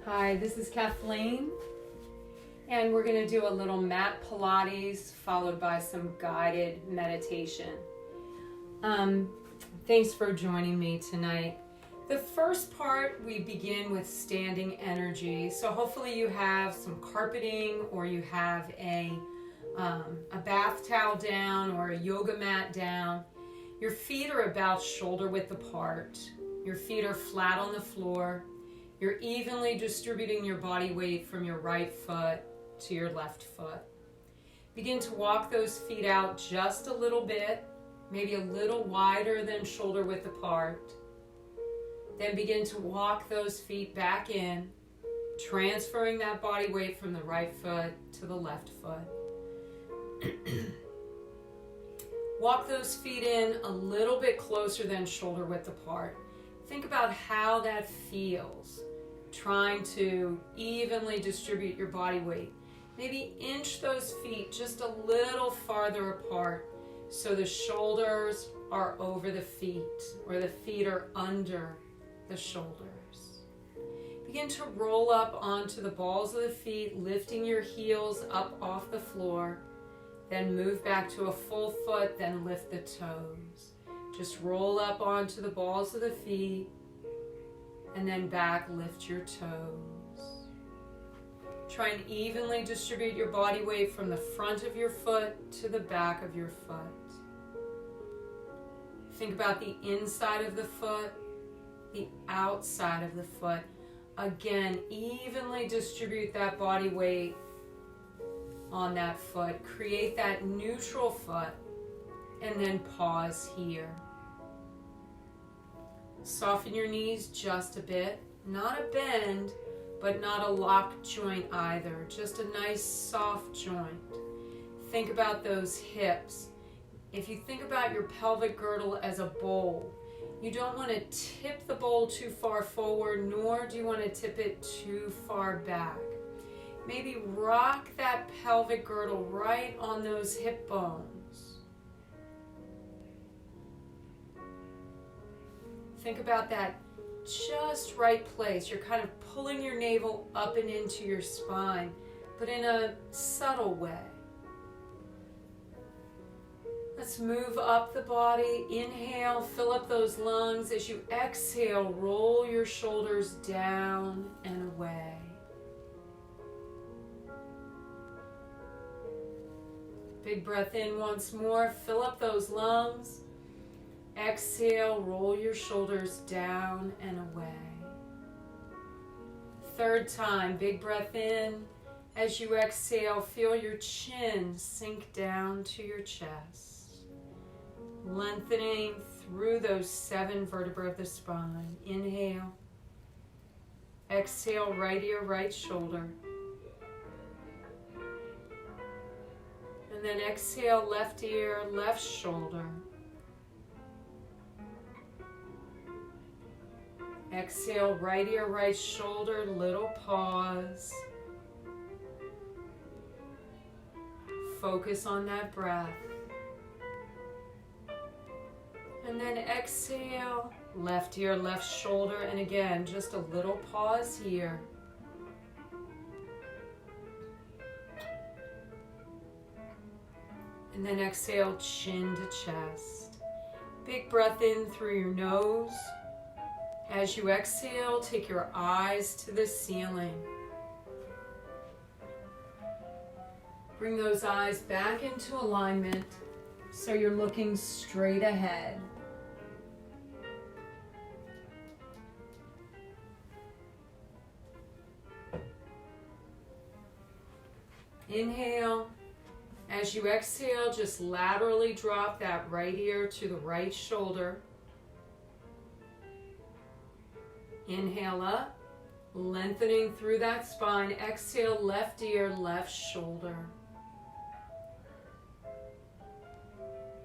Hi, this is Kathleen, and we're going to do a little Mat Pilates followed by some guided meditation. Thanks for joining me tonight. The first part, we begin with standing energy. So hopefully you have some carpeting, or you have a bath towel down, or a yoga mat down. Your feet are about shoulder width apart. Your feet are flat on the floor. You're evenly distributing your body weight from your right foot to your left foot. Begin to walk those feet out just a little bit, maybe a little wider than shoulder width apart. Then begin to walk those feet back in, transferring that body weight from the right foot to the left foot. Walk those feet in a little bit closer than shoulder width apart. Think about how that feels, trying to evenly distribute your body weight. Maybe inch those feet just a little farther apart so the shoulders are over the feet, or the feet are under the shoulders. Begin to roll up onto the balls of the feet, lifting your heels up off the floor. Then move back to a full foot, then lift the toes. Just roll up onto the balls of the feet, and then back, lift your toes. Try and evenly distribute your body weight from the front of your foot to the back of your foot. Think about the inside of the foot, the outside of the foot. Again, evenly distribute that body weight on that foot. Create that neutral foot, and then pause here. Soften your knees just a bit. Not a bend, but not a locked joint either. Just a nice soft joint. Think about those hips. If you think about your pelvic girdle as a bowl, you don't want to tip the bowl too far forward, nor do you want to tip it too far back. Maybe rock that pelvic girdle right on those hip bones. Think about that just right place. You're kind of pulling your navel up and into your spine, but in a subtle way. Let's move up the body. Inhale, fill up those lungs. As you exhale, roll your shoulders down and away. Big breath in once more. Fill up those lungs. Exhale, roll your shoulders down and away. Third time, big breath in. As you exhale, feel your chin sink down to your chest, lengthening through those 7 vertebrae of the spine. Inhale. Exhale, right ear, right shoulder. And then exhale, left ear, left shoulder. Exhale, right ear, right shoulder, little pause. Focus on that breath. And then exhale, left ear, left shoulder, and again, just a little pause here. And then exhale, chin to chest. Big breath in through your nose. As you exhale, take your eyes to the ceiling. Bring those eyes back into alignment so you're looking straight ahead. Inhale. As you exhale, just laterally drop that right ear to the right shoulder. Inhale up, lengthening through that spine. Exhale, left ear, left shoulder.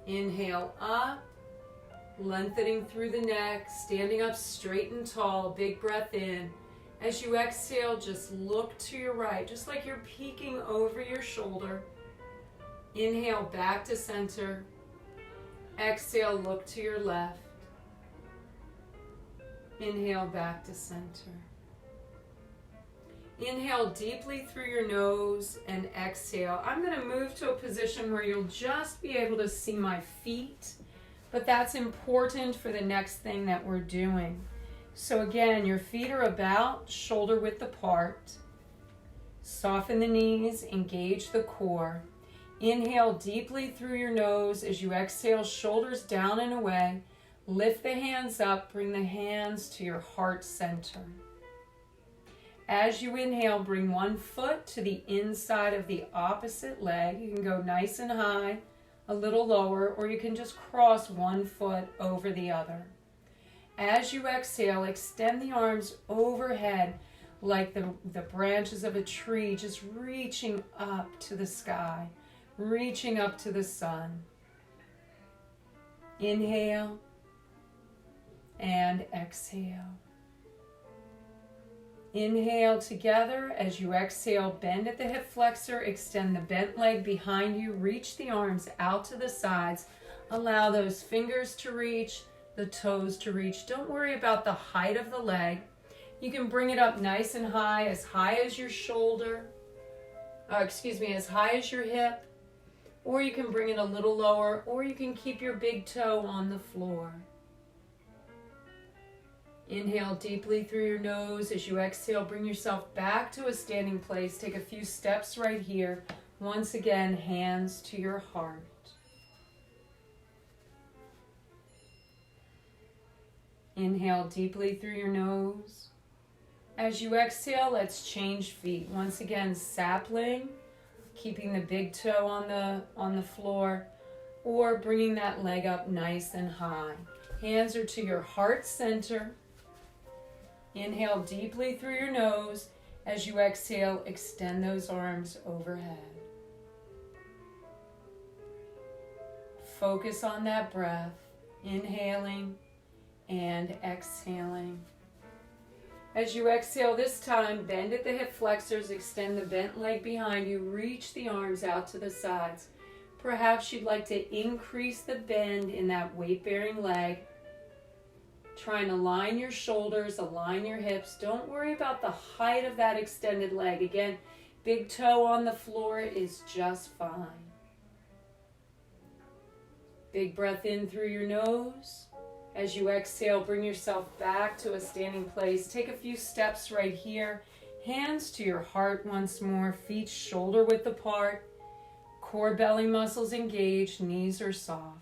Inhale up, lengthening through the neck, standing up straight and tall. Big breath in. As you exhale, just look to your right, just like you're peeking over your shoulder. Inhale, back to center. Exhale, look to your left. Inhale, back to center. Inhale deeply through your nose and exhale. I'm going to move to a position where you'll just be able to see my feet, but that's important for the next thing that we're doing. So again, your feet are about shoulder width apart. Soften the knees, engage the core. Inhale deeply through your nose. As you exhale, shoulders down and away. Lift the hands up, bring the hands to your heart center. As you inhale, bring one foot to the inside of the opposite leg. You can go nice and high, a little lower, or you can just cross one foot over the other. As you exhale, extend the arms overhead like the branches of a tree, just reaching up to the sky, reaching up to the sun. Inhale and exhale. Inhale together. As you exhale, bend at the hip flexor, extend the bent leg behind you, reach the arms out to the sides. Allow those fingers to reach, the toes to reach. Don't worry about the height of the leg. You can bring it up nice and high as your shoulder, as high as your hip, or you can bring it a little lower, or you can keep your big toe on the floor. Inhale deeply through your nose. As you exhale, bring yourself back to a standing place. Take a few steps right here. Once again, hands to your heart. Inhale deeply through your nose. As you exhale, let's change feet. Once again, sapling, keeping the big toe on the floor, or bringing that leg up nice and high. Hands are to your heart center. Inhale deeply through your nose. As you exhale, extend those arms overhead. Focus on that breath, inhaling and exhaling. As you exhale this time, bend at the hip flexors, extend the bent leg behind you, reach the arms out to the sides. Perhaps you'd like to increase the bend in that weight-bearing leg. Try and align your shoulders, align your hips. Don't worry about the height of that extended leg. Again, big toe on the floor is just fine. Big breath in through your nose. As you exhale, bring yourself back to a standing place. Take a few steps right here. Hands to your heart once more. Feet shoulder width apart. Core belly muscles engaged. Knees are soft.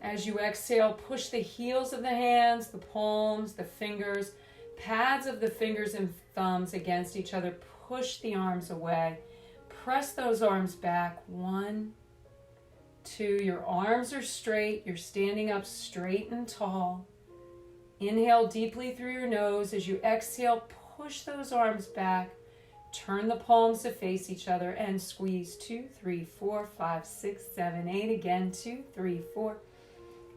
As you exhale, push the heels of the hands, the palms, the fingers, pads of the fingers and thumbs against each other. Push the arms away. Press those arms back. 1, 2. Your arms are straight. You're standing up straight and tall. Inhale deeply through your nose. As you exhale, push those arms back. Turn the palms to face each other and squeeze. 2, 3, 4, 5, 6, 7, 8. Again, 2, 3, 4,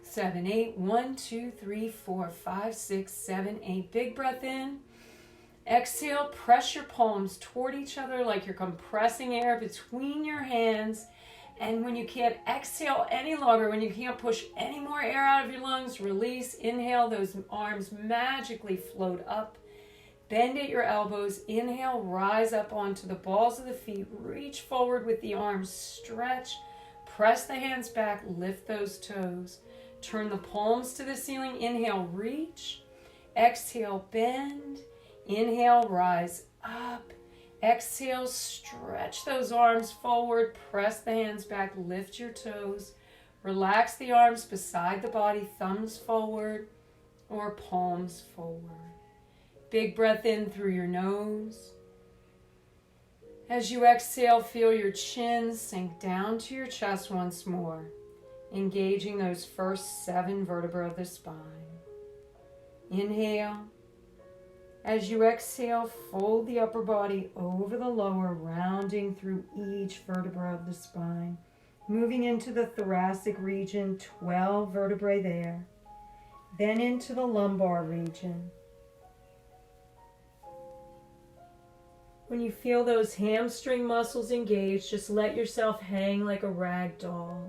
7, 8. 1, 2, 3, 4, 5, 6, 7, 8. Big breath in. Exhale, press your palms toward each other like you're compressing air between your hands. And when you can't exhale any longer, when you can't push any more air out of your lungs, release. Inhale, those arms magically float up. Bend at your elbows. Inhale, rise up onto the balls of the feet. Reach forward with the arms. Stretch. Press the hands back. Lift those toes. Turn the palms to the ceiling. Inhale, reach. Exhale, bend. Inhale, rise up. Exhale, stretch those arms forward. Press the hands back. Lift your toes. Relax the arms beside the body. Thumbs forward or palms forward. Big breath in through your nose. As you exhale, feel your chin sink down to your chest once more, engaging those first 7 vertebrae of the spine. Inhale. As you exhale, fold the upper body over the lower, rounding through each vertebra of the spine. Moving into the thoracic region, 12 vertebrae there. Then into the lumbar region. When you feel those hamstring muscles engaged, just let yourself hang like a rag doll.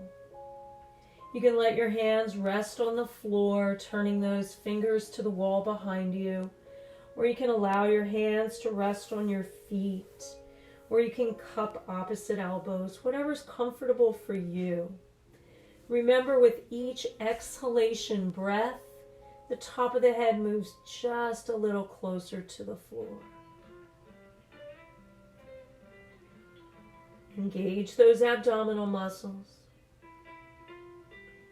You can let your hands rest on the floor, turning those fingers to the wall behind you. or you can allow your hands to rest on your feet, or you can cup opposite elbows, whatever's comfortable for you. Remember, with each exhalation breath, the top of the head moves just a little closer to the floor. Engage those abdominal muscles.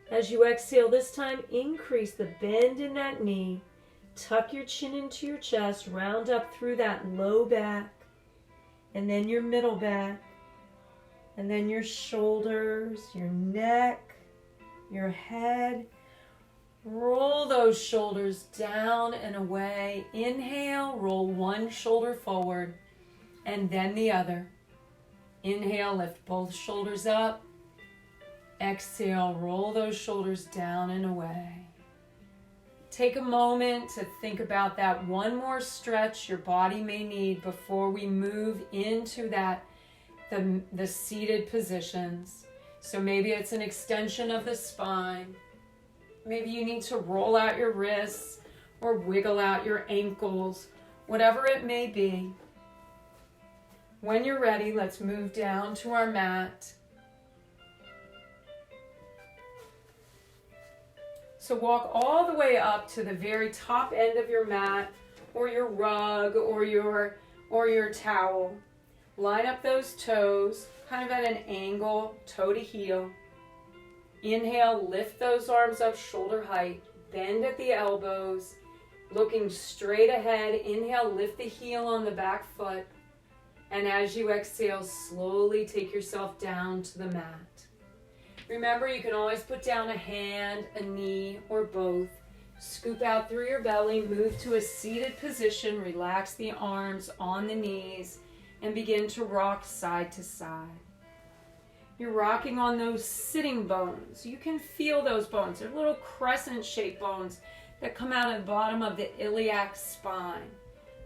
As you exhale this time, increase the bend in that knee. Tuck your chin into your chest, round up through that low back, and then your middle back, and then your shoulders, your neck, your head. Roll those shoulders down and away. Inhale, roll one shoulder forward, and then the other. Inhale, lift both shoulders up. Exhale, roll those shoulders down and away. Take a moment to think about that one more stretch your body may need before we move into the seated positions. So maybe it's an extension of the spine. Maybe you need to roll out your wrists or wiggle out your ankles, whatever it may be. When you're ready, let's move down to our mat. So walk all the way up to the very top end of your mat or your rug or your towel. Line up those toes, kind of at an angle, toe to heel. Inhale, lift those arms up shoulder height. Bend at the elbows, looking straight ahead. Inhale, lift the heel on the back foot. And as you exhale, slowly take yourself down to the mat. Remember, you can always put down a hand, a knee, or both. Scoop out through your belly, move to a seated position, relax the arms on the knees, and begin to rock side to side. You're rocking on those sitting bones. You can feel those bones. They're little crescent-shaped bones that come out of the bottom of the iliac spine.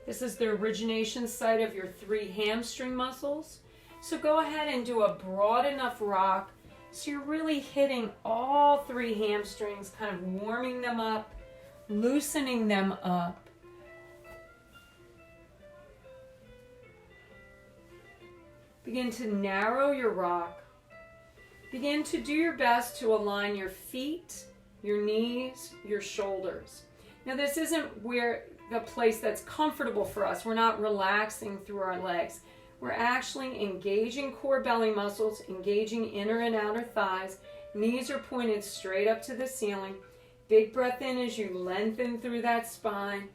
This is the origination site of your 3 hamstring muscles. So go ahead and do a broad enough rock so you're really hitting all 3 hamstrings, kind of warming them up, loosening them up. Begin to narrow your rock. Begin to do your best to align your feet, your knees, your shoulders. Now this isn't where the place that's comfortable for us. We're not relaxing through our legs. We're actually engaging core belly muscles, engaging inner and outer thighs. Knees are pointed straight up to the ceiling. Big breath in as you lengthen through that spine.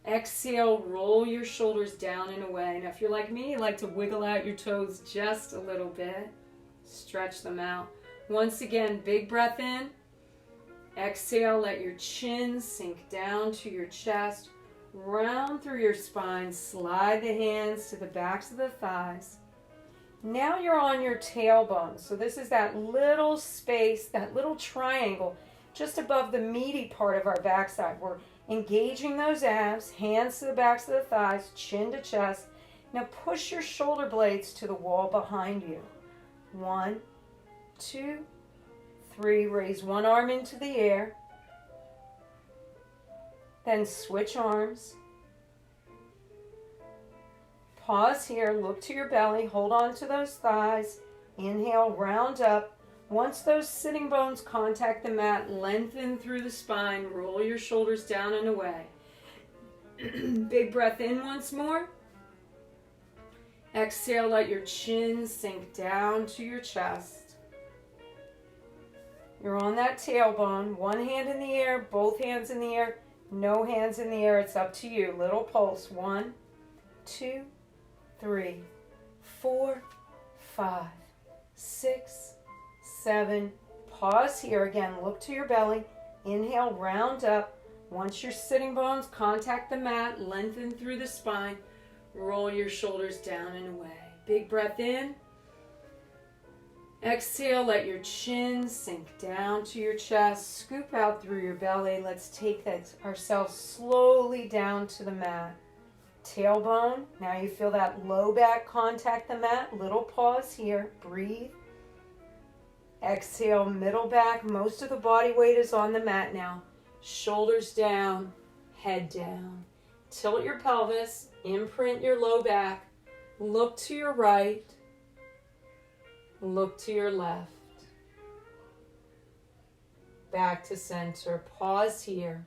Exhale, roll your shoulders down and away. Now if you're like me, you like to wiggle out your toes just a little bit. Stretch them out. Once again, big breath in. Exhale, let your chin sink down to your chest. Round through your spine, slide the hands to the backs of the thighs. Now you're on your tailbone. So this is that little space, that little triangle just above the meaty part of our backside. We're engaging those abs, hands to the backs of the thighs, chin to chest. Now push your shoulder blades to the wall behind you. 1, 2, 3. Raise one arm into the air. Then switch arms. Pause here, look to your belly, hold on to those thighs. Inhale, round up. Once those sitting bones contact the mat, lengthen through the spine, roll your shoulders down and away. Big breath in once more. Exhale, let your chin sink down to your chest. You're on that tailbone, one hand in the air, both hands in the air. No hands in the air, it's up to you. Little pulse. 1, 2, 3, 4, 5, 6, 7. Pause here again. Look to your belly. Inhale, round up. Once your sitting bones contact the mat, lengthen through the spine. Roll your shoulders down and away. Big breath in. Exhale, let your chin sink down to your chest. Scoop out through your belly. Let's take ourselves slowly down to the mat. Tailbone. Now you feel that low back contact the mat. Little pause here. Breathe. Exhale, middle back. Most of the body weight is on the mat now. Shoulders down, head down. Tilt your pelvis, imprint your low back, look to your right, look to your left. Back to center, pause here.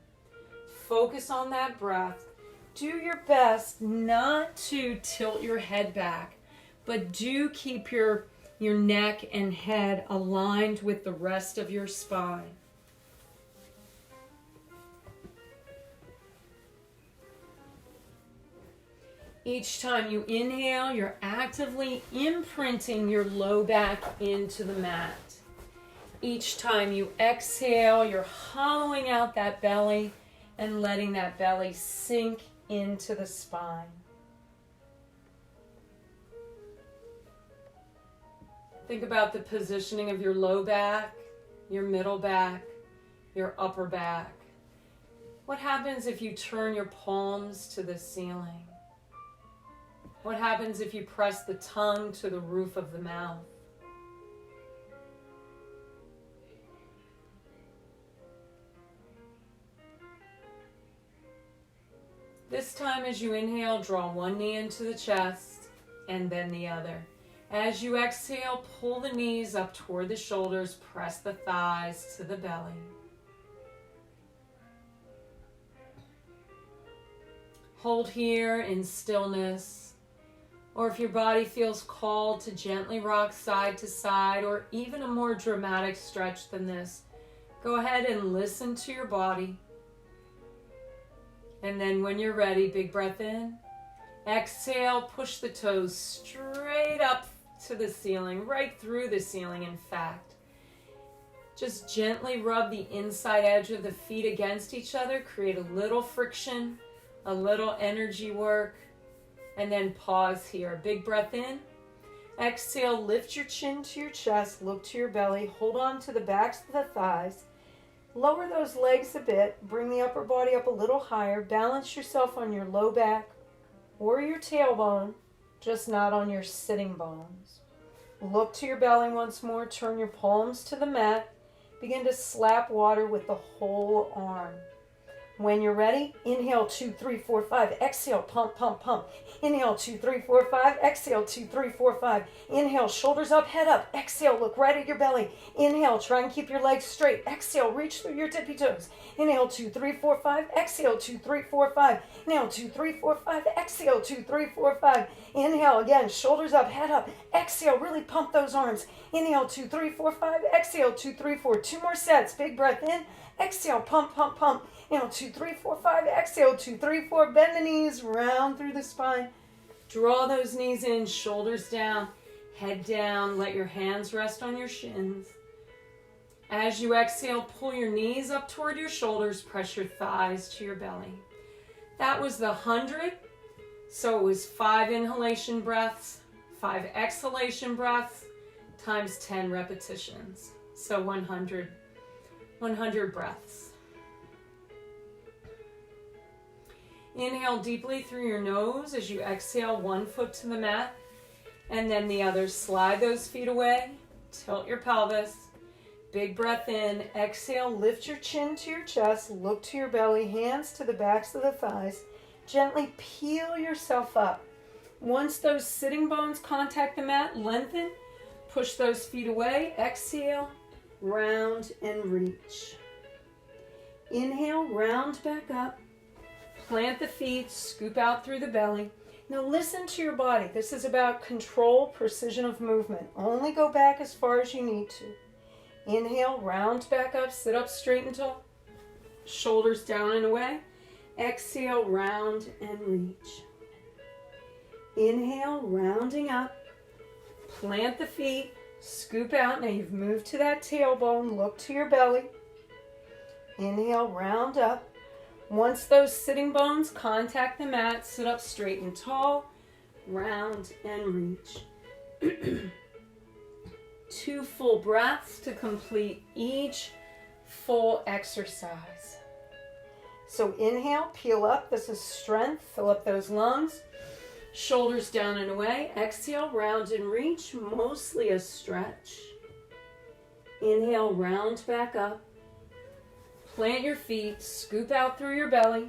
Focus on that breath. Do your best not to tilt your head back, but do keep your neck and head aligned with the rest of your spine. Each time you inhale, you're actively imprinting your low back into the mat. Each time you exhale, you're hollowing out that belly and letting that belly sink into the spine. Think about the positioning of your low back, your middle back, your upper back. What happens if you turn your palms to the ceiling? What happens if you press the tongue to the roof of the mouth? This time as you inhale, draw one knee into the chest and then the other. As you exhale, pull the knees up toward the shoulders, press the thighs to the belly. Hold here in stillness. Or if your body feels called to gently rock side to side, or even a more dramatic stretch than this, go ahead and listen to your body. And then when you're ready, big breath in. Exhale, push the toes straight up to the ceiling, right through the ceiling, in fact. Just gently rub the inside edge of the feet against each other, create a little friction, a little energy work. And then pause here. Big breath in. Exhale, lift your chin to your chest, look to your belly, hold on to the backs of the thighs. Lower those legs a bit, bring the upper body up a little higher, balance yourself on your low back or your tailbone, just not on your sitting bones. Look to your belly once more, turn your palms to the mat, begin to slap water with the whole arm. When you're ready, inhale 2, 3, 4, 5. Exhale, pump, pump, pump. Inhale 2, 3, 4, 5. Exhale 2, 3, 4, 5. Inhale, shoulders up, head up. Exhale, look right at your belly. Inhale, try and keep your legs straight. Exhale, reach through your tippy toes. Inhale 2, 3, 4, 5. Exhale 2, 3, 4, 5. Inhale 2, 3, 4, 5. Exhale 2, 3, 4, 5. Inhale again, shoulders up, head up. Exhale, really pump those arms. Inhale 2, 3, 4, 5. Exhale 2, 3, 4. 2 more sets. Big breath in. Exhale, pump, pump, pump. Inhale, 2, 3, 4, 5. Exhale, 2, 3, 4. Bend the knees, round through the spine. Draw those knees in, shoulders down, head down. Let your hands rest on your shins. As you exhale, pull your knees up toward your shoulders. Press your thighs to your belly. That was the 100. So it was 5 inhalation breaths, 5 exhalation breaths, times 10 repetitions. So 100 breaths. Inhale deeply through your nose as you exhale, one foot to the mat and then the other. Slide those feet away, tilt your pelvis. Big breath in, exhale, lift your chin to your chest, look to your belly, hands to the backs of the thighs. Gently peel yourself up. Once those sitting bones contact the mat, lengthen, push those feet away, exhale, round and reach. Inhale, round back up. Plant the feet, scoop out through the belly. Now listen to your body. This is about control, precision of movement. Only go back as far as you need to. Inhale, round back up, sit up straight and tall. Shoulders down and away. Exhale, round and reach. Inhale, rounding up. Plant the feet, scoop out. Now you've moved to that tailbone. Look to your belly. Inhale, round up. Once those sitting bones contact the mat, sit up straight and tall, round and reach. 2 full breaths to complete each full exercise. So inhale, peel up. This is strength. Fill up those lungs. Shoulders down and away. Exhale, round and reach, mostly a stretch. Inhale, round back up. Plant your feet, scoop out through your belly.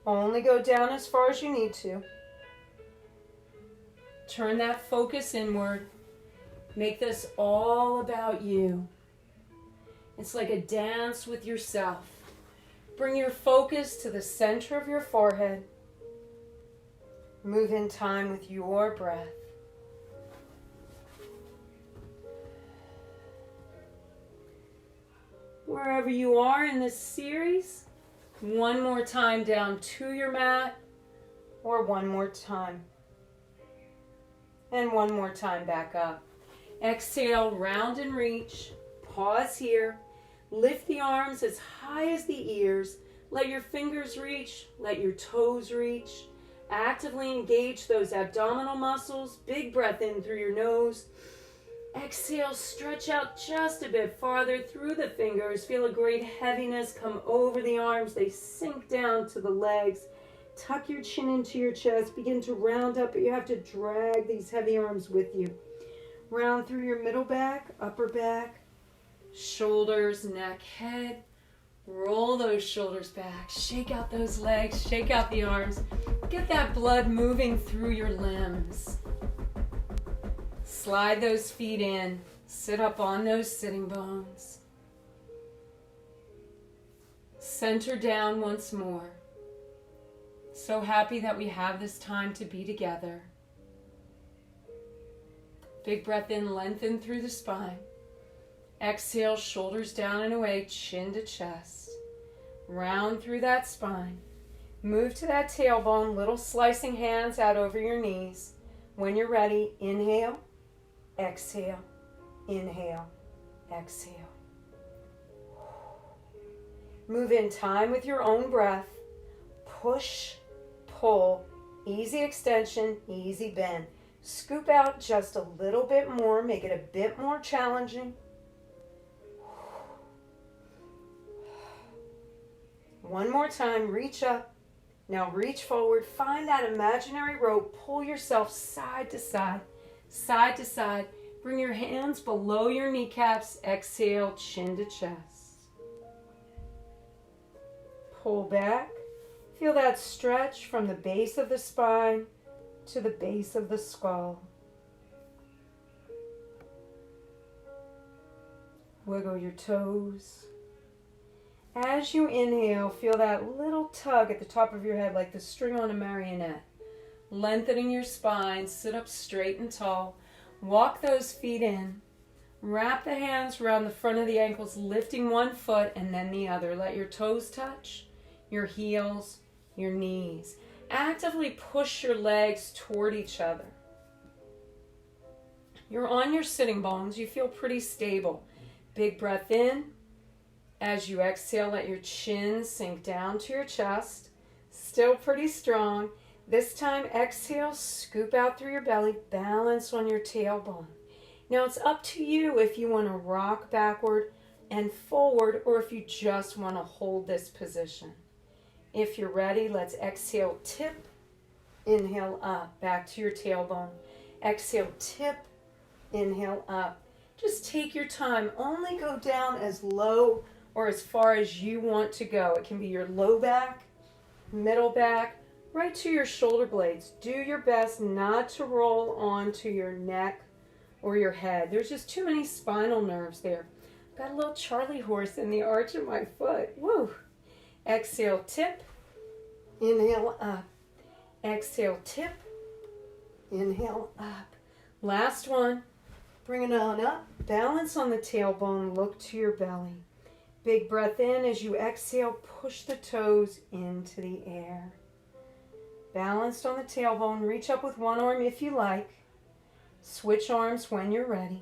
Only go down as far as you need to. Turn that focus inward. Make this all about you. It's like a dance with yourself. Bring your focus to the center of your forehead. Move in time with your breath. Wherever you are in this series, one more time down to your mat, or one more time. And one more time back up. Exhale, round and reach. Pause here. Lift the arms as high as the ears. Let your fingers reach. Let your toes reach. Actively engage those abdominal muscles. Big breath in through your nose. Exhale, stretch out just a bit farther through the fingers. Feel a great heaviness come over the arms. They sink down to the legs. Tuck your chin into your chest. Begin to round up, but you have to drag these heavy arms with you. Round through your middle back, upper back, shoulders, neck, head. Roll those shoulders back. Shake out those legs. Shake out the arms. Get that blood moving through your limbs. Slide those feet in. Sit up on those sitting bones. Center down once more. So happy that we have this time to be together. Big breath in, lengthen through the spine. Exhale, shoulders down and away, chin to chest. Round through that spine. Move to that tailbone, little slicing hands out over your knees. When you're ready, inhale, exhale, inhale, exhale. Move in time with your own breath. Push, pull, easy extension, easy bend. Scoop out just a little bit more, make it a bit more challenging. One more time, reach up. Now reach forward, find that imaginary rope, pull yourself side to side, side to side. Bring your hands below your kneecaps, exhale, chin to chest. Pull back, feel that stretch from the base of the spine to the base of the skull. Wiggle your toes. As you inhale, feel that little tug at the top of your head like the string on a marionette. Lengthening your spine, sit up straight and tall. Walk those feet in. Wrap the hands around the front of the ankles, lifting one foot and then the other. Let your toes touch, your heels, your knees. Actively push your legs toward each other. You're on your sitting bones. You feel pretty stable. Big breath in. As you exhale, let your chin sink down to your chest. Still pretty strong. This time, exhale, scoop out through your belly, balance on your tailbone. Now it's up to you if you want to rock backward and forward or if you just want to hold this position. If you're ready, let's exhale, tip, inhale up, back to your tailbone. Exhale, tip, inhale up. Just take your time. Only go down as low or as far as you want to go. It can be your low back, middle back, right to your shoulder blades. Do your best not to roll onto your neck or your head. There's just too many spinal nerves there. Got a little Charlie horse in the arch of my foot. Woo! Exhale, tip, inhale up. Exhale, tip, inhale up. Last one. Bring it on up. Balance on the tailbone. Look to your belly. Big breath in. As you exhale, push the toes into the air. Balanced on the tailbone. Reach up with one arm if you like. Switch arms when you're ready.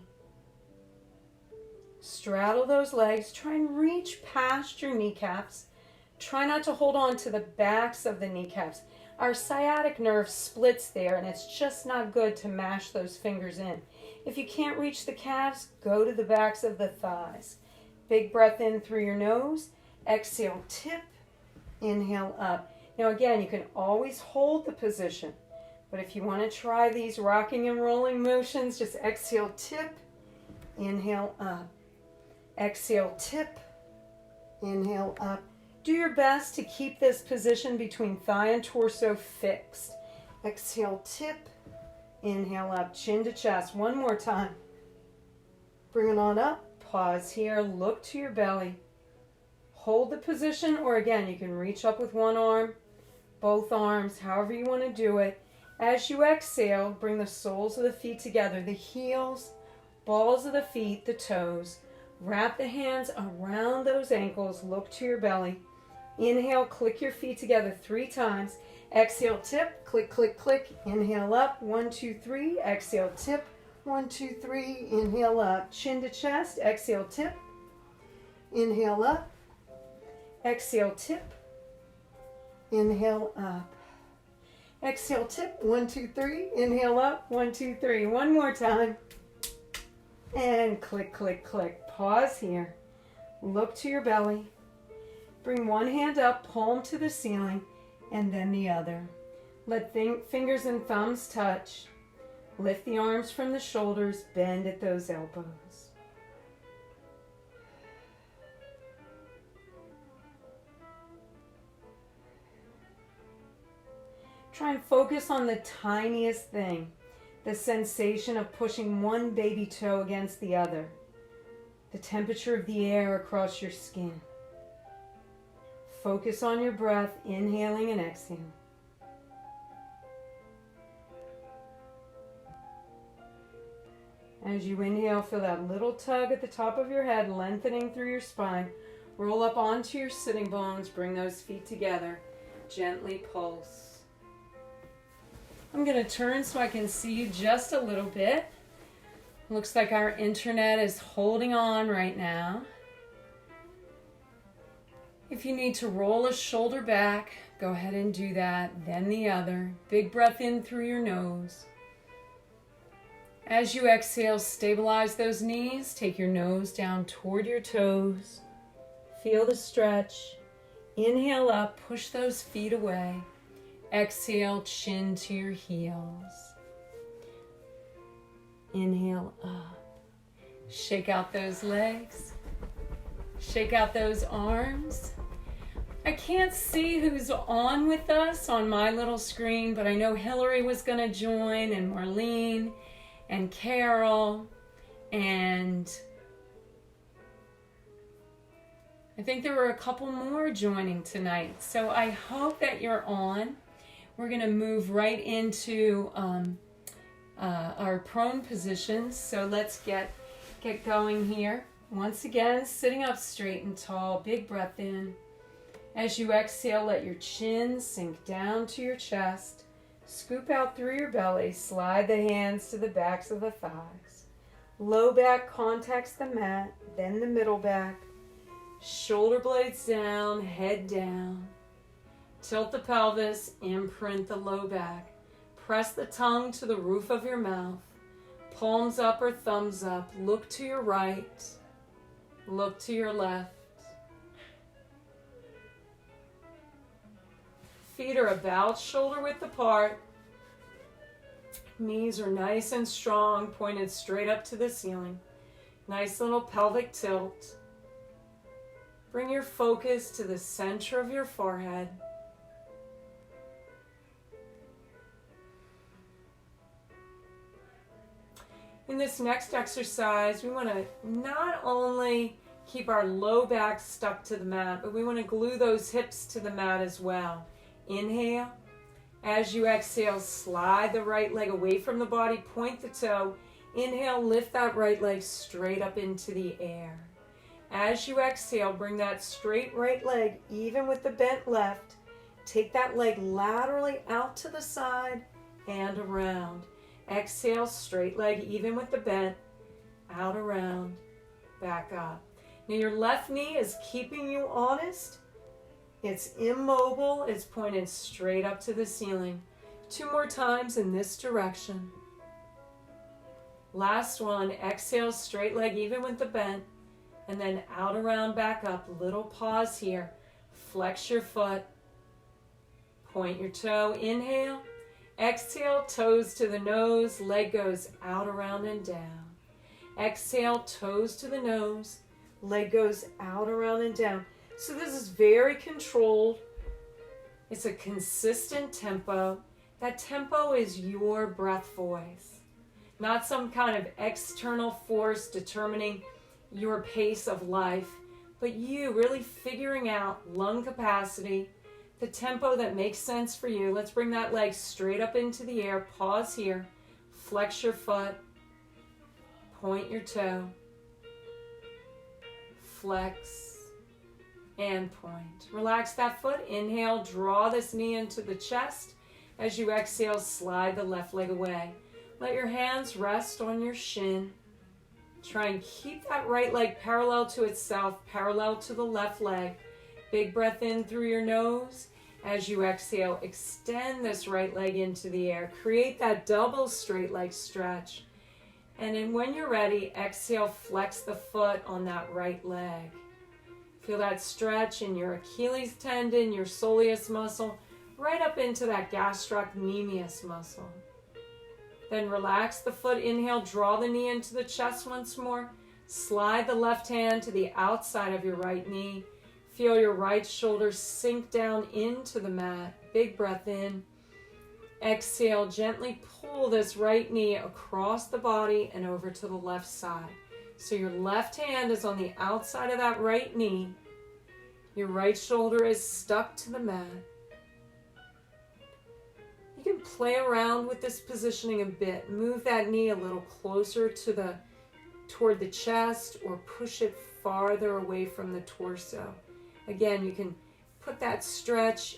Straddle those legs. Try and reach past your kneecaps. Try not to hold on to the backs of the kneecaps. Our sciatic nerve splits there, and it's just not good to mash those fingers in. If you can't reach the calves, go to the backs of the thighs. Big breath in through your nose. Exhale, tip, inhale up. Now again, you can always hold the position, but if you want to try these rocking and rolling motions, just exhale, tip, inhale up. Exhale, tip, inhale up. Do your best to keep this position between thigh and torso fixed. Exhale, tip. Inhale up, chin to chest. One more time. Bring it on up. Pause here. Look to your belly. Hold the position, or again, you can reach up with one arm, both arms, however you want to do it. As you exhale, bring the soles of the feet together, the heels, balls of the feet, the toes. Wrap the hands around those ankles. Look to your belly. Inhale, click your feet together 3 times. Exhale, tip, click, click, click. Inhale up, 1, 2, 3. Exhale, tip, 1, 2, 3. Inhale up, chin to chest. Exhale, tip. Inhale up. Exhale, tip. Inhale up. Exhale, tip. 1, 2, 3. Inhale up. 1, 2, 3. One more time. And click, click, click. Pause here. Look to your belly. Bring one hand up, palm to the ceiling, and then the other. Let fingers and thumbs touch. Lift the arms from the shoulders, bend at those elbows. Try and focus on the tiniest thing, the sensation of pushing one baby toe against the other, the temperature of the air across your skin. Focus on your breath, inhaling and exhaling. As you inhale, feel that little tug at the top of your head, lengthening through your spine. Roll up onto your sitting bones, bring those feet together. Gently pulse. I'm going to turn so I can see you just a little bit. Looks like our internet is holding on right now. If you need to roll a shoulder back, go ahead and do that, then the other. Big breath in through your nose. As you exhale, stabilize those knees. Take your nose down toward your toes. Feel the stretch. Inhale up, push those feet away. Exhale, chin to your heels. Inhale up. Shake out those legs. Shake out those arms. I can't see who's on with us on my little screen, but I know Hillary was going to join, and Marlene, and Carol, and I think there were a couple more joining tonight. So I hope that you're on. We're going to move right into our prone positions. So let's get going here. Once again, sitting up straight and tall. Big breath in. As you exhale, let your chin sink down to your chest. Scoop out through your belly. Slide the hands to the backs of the thighs. Low back contacts the mat, then the middle back. Shoulder blades down, head down. Tilt the pelvis, imprint the low back. Press the tongue to the roof of your mouth. Palms up or thumbs up. Look to your right. Look to your left. Feet are about shoulder width apart. Knees are nice and strong, pointed straight up to the ceiling. Nice little pelvic tilt. Bring your focus to the center of your forehead. In this next exercise, we want to not only keep our low back stuck to the mat, but we want to glue those hips to the mat as well. Inhale. As you exhale, slide the right leg away from the body, point the toe. Inhale, lift that right leg straight up into the air. As you exhale, bring that straight right leg even with the bent left. Take that leg laterally out to the side and around. Exhale, straight leg even with the bent, out, around, back up. Now your left knee is keeping you honest. It's immobile. It's pointed straight up to the ceiling. 2 more times in this direction. Last one. Exhale, straight leg even with the bent. And then out, around, back up. Little pause here. Flex your foot. Point your toe. Inhale. Exhale, toes to the nose. Leg goes out, around, and down. Exhale, toes to the nose. Leg goes out, around, and down. So this is very controlled. It's a consistent tempo. That tempo is your breath voice, not some kind of external force determining your pace of life, but you really figuring out lung capacity, the tempo that makes sense for you. Let's bring that leg straight up into the air. Pause here. Flex your foot. Point your toe. Flex and point. Relax that foot. Inhale, draw this knee into the chest. As you exhale, slide the left leg away. Let your hands rest on your shin. Try and keep that right leg parallel to itself, parallel to the left leg. Big breath in through your nose. As you exhale, extend this right leg into the air. Create that double straight leg stretch. And then when you're ready, exhale, flex the foot on that right leg. Feel that stretch in your Achilles tendon, your soleus muscle, right up into that gastrocnemius muscle. Then relax the foot. Inhale, draw the knee into the chest once more. Slide the left hand to the outside of your right knee. Feel your right shoulder sink down into the mat. Big breath in. Exhale, gently pull this right knee across the body and over to the left side. So your left hand is on the outside of that right knee. Your right shoulder is stuck to the mat. You can play around with this positioning a bit. Move that knee a little closer to toward the chest or push it farther away from the torso. Again, you can put that stretch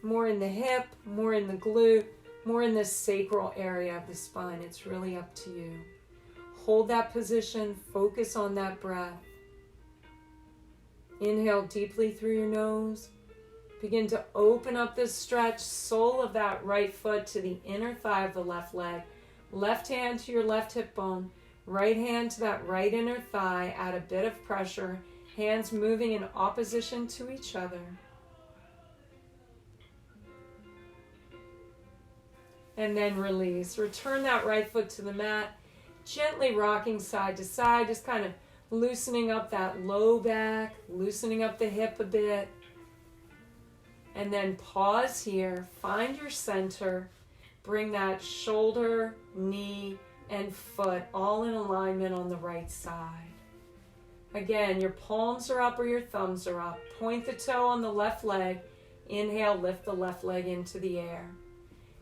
more in the hip, more in the glute, more in the sacral area of the spine. It's really up to you. Hold that position, focus on that breath. Inhale deeply through your nose. Begin to open up this stretch, sole of that right foot to the inner thigh of the left leg. Left hand to your left hip bone. Right hand to that right inner thigh. Add a bit of pressure. Hands moving in opposition to each other. And then release. Return that right foot to the mat. Gently rocking side to side. Just kind of loosening up that low back. Loosening up the hip a bit. And then pause here. Find your center. Bring that shoulder, knee, and foot all in alignment on the right side. Again, your palms are up or your thumbs are up. Point the toe on the left leg. Inhale, lift the left leg into the air.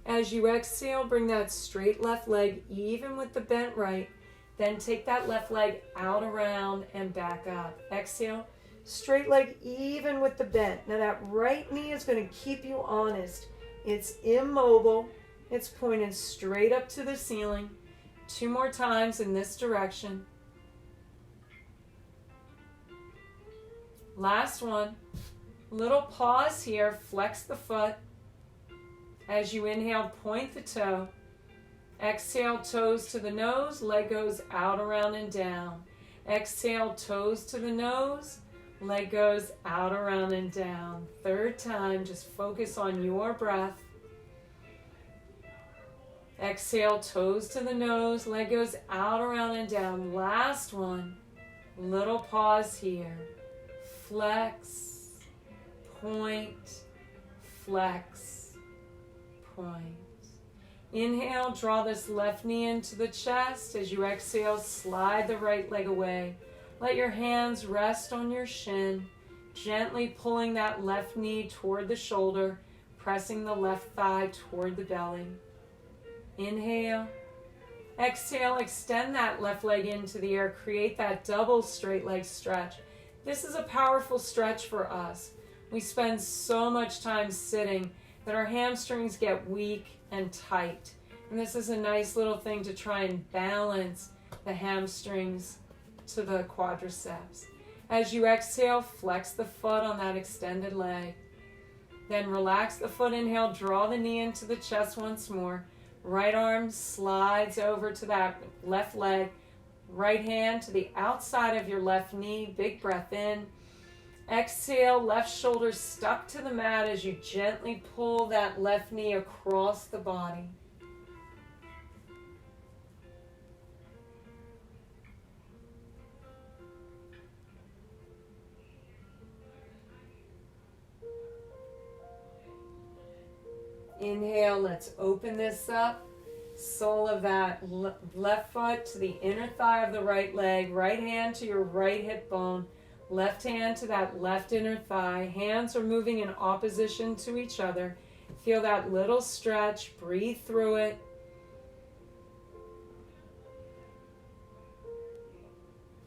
As you exhale, bring that straight left leg even with the bent right. Then take that left leg out around and back up. Exhale, straight leg even with the bent. Now that right knee is going to keep you honest. It's immobile. It's pointed straight up to the ceiling. 2 more times in this direction. Last one. Little pause here. Flex the foot. As you inhale, point the toe. Exhale, toes to the nose. Leg goes out, around, and down. Exhale, toes to the nose. Leg goes out, around, and down. 3rd time, just focus on your breath. Exhale, toes to the nose. Leg goes out, around, and down. Last one. Little pause here. Flex, point, flex, point. Inhale, draw this left knee into the chest. As you exhale, slide the right leg away. Let your hands rest on your shin, gently pulling that left knee toward the shoulder, pressing the left thigh toward the belly. Inhale. Exhale, extend that left leg into the air. Create that double straight leg stretch. This is a powerful stretch for us. We spend so much time sitting that our hamstrings get weak and tight. And this is a nice little thing to try and balance the hamstrings to the quadriceps. As you exhale, flex the foot on that extended leg. Then relax the foot. Inhale, draw the knee into the chest once more. Right arm slides over to that left leg. Right hand to the outside of your left knee. Big breath in. Exhale, left shoulder stuck to the mat as you gently pull that left knee across the body. Inhale, let's open this up. Sole of that left foot to the inner thigh of the right leg. Right hand to your right hip bone. Left hand to that left inner thigh. Hands are moving in opposition to each other. Feel that little stretch. Breathe through it.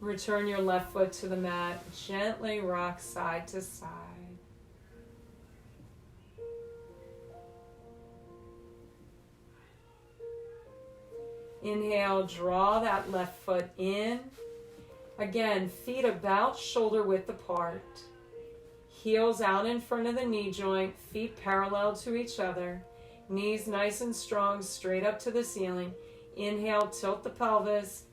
Return your left foot to the mat. Gently rock side to side. Inhale, draw that left foot in. Again, feet about shoulder width apart. Heels out in front of the knee joint, feet parallel to each other. Knees nice and strong, straight up to the ceiling. Inhale, tilt the pelvis.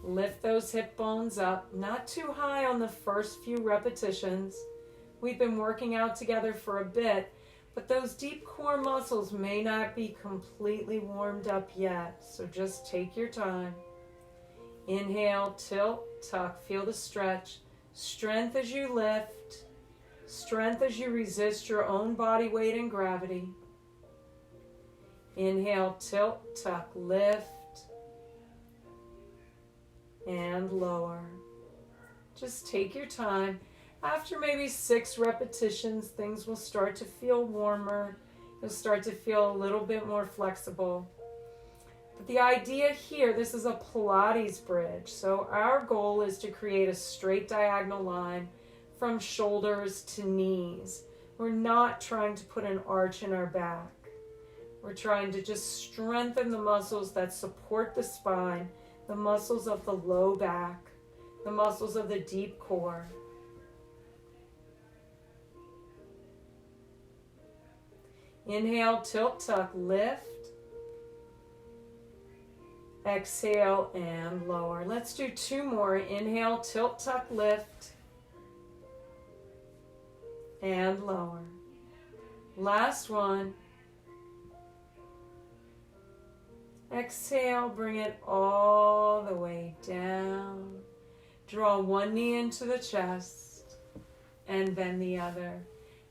Lift those hip bones up, not too high on the first few repetitions. We've been working out together for a bit, but those deep core muscles may not be completely warmed up yet, so just take your time. Inhale, tilt, tuck, feel the stretch. Strength as you lift, strength as you resist your own body weight and gravity. Inhale, tilt, tuck, lift, and lower. Just take your time. After maybe 6 repetitions, things will start to feel warmer. You'll start to feel a little bit more flexible. But the idea here, this is a Pilates bridge. So our goal is to create a straight diagonal line from shoulders to knees. We're not trying to put an arch in our back. We're trying to just strengthen the muscles that support the spine, the muscles of the low back, the muscles of the deep core. Inhale, tilt, tuck, lift. Exhale and lower. Let's do 2 more. Inhale, tilt, tuck, lift. And lower. Last one. Exhale, bring it all the way down. Draw one knee into the chest and then the other.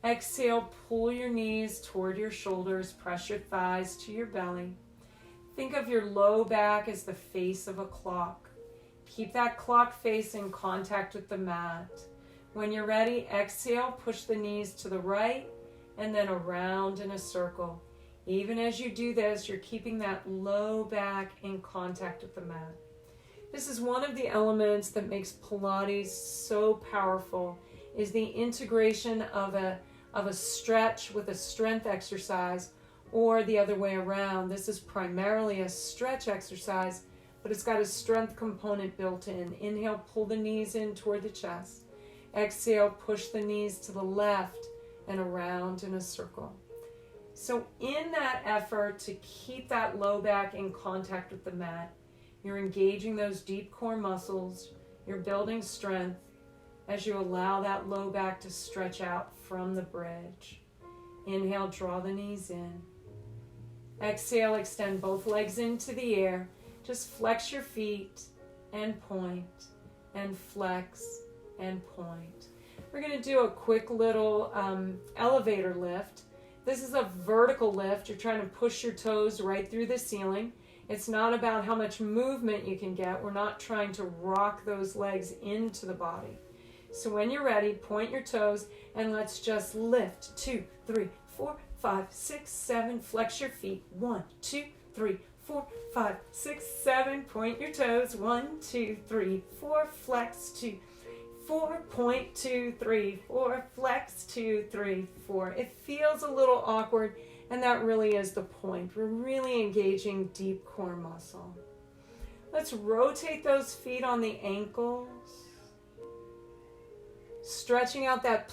Exhale, pull your knees toward your shoulders, press your thighs to your belly. Think of your low back as the face of a clock. Keep that clock face in contact with the mat. When you're ready, exhale, push the knees to the right and then around in a circle. Even as you do this, you're keeping that low back in contact with the mat. This is one of the elements that makes Pilates so powerful, is the integration of a stretch with a strength exercise, or the other way around. This is primarily a stretch exercise, but it's got a strength component built in. Inhale, pull the knees in toward the chest. Exhale, push the knees to the left and around in a circle. So in that effort to keep that low back in contact with the mat, you're engaging those deep core muscles, you're building strength as you allow that low back to stretch out from the bridge. Inhale, draw the knees in. Exhale, extend both legs into the air. Just flex your feet and point, and flex and point. We're going to do a quick little elevator lift. This is a vertical lift. You're trying to push your toes right through the ceiling. It's not about how much movement you can get. We're not trying to rock those legs into the body. So when you're ready, point your toes and let's just lift. 2, 3, 4, 5, 6, 7. Flex your feet. 1, 2, 3, 4, 5, 6, 7. Point your toes. 1, 2, 3, 4. Flex. 2, 4. Point. 2, 3, 4. Flex. 2, 3, 4. It feels a little awkward, and that really is the point. We're really engaging deep core muscle. Let's rotate those feet on the ankles. Stretching out that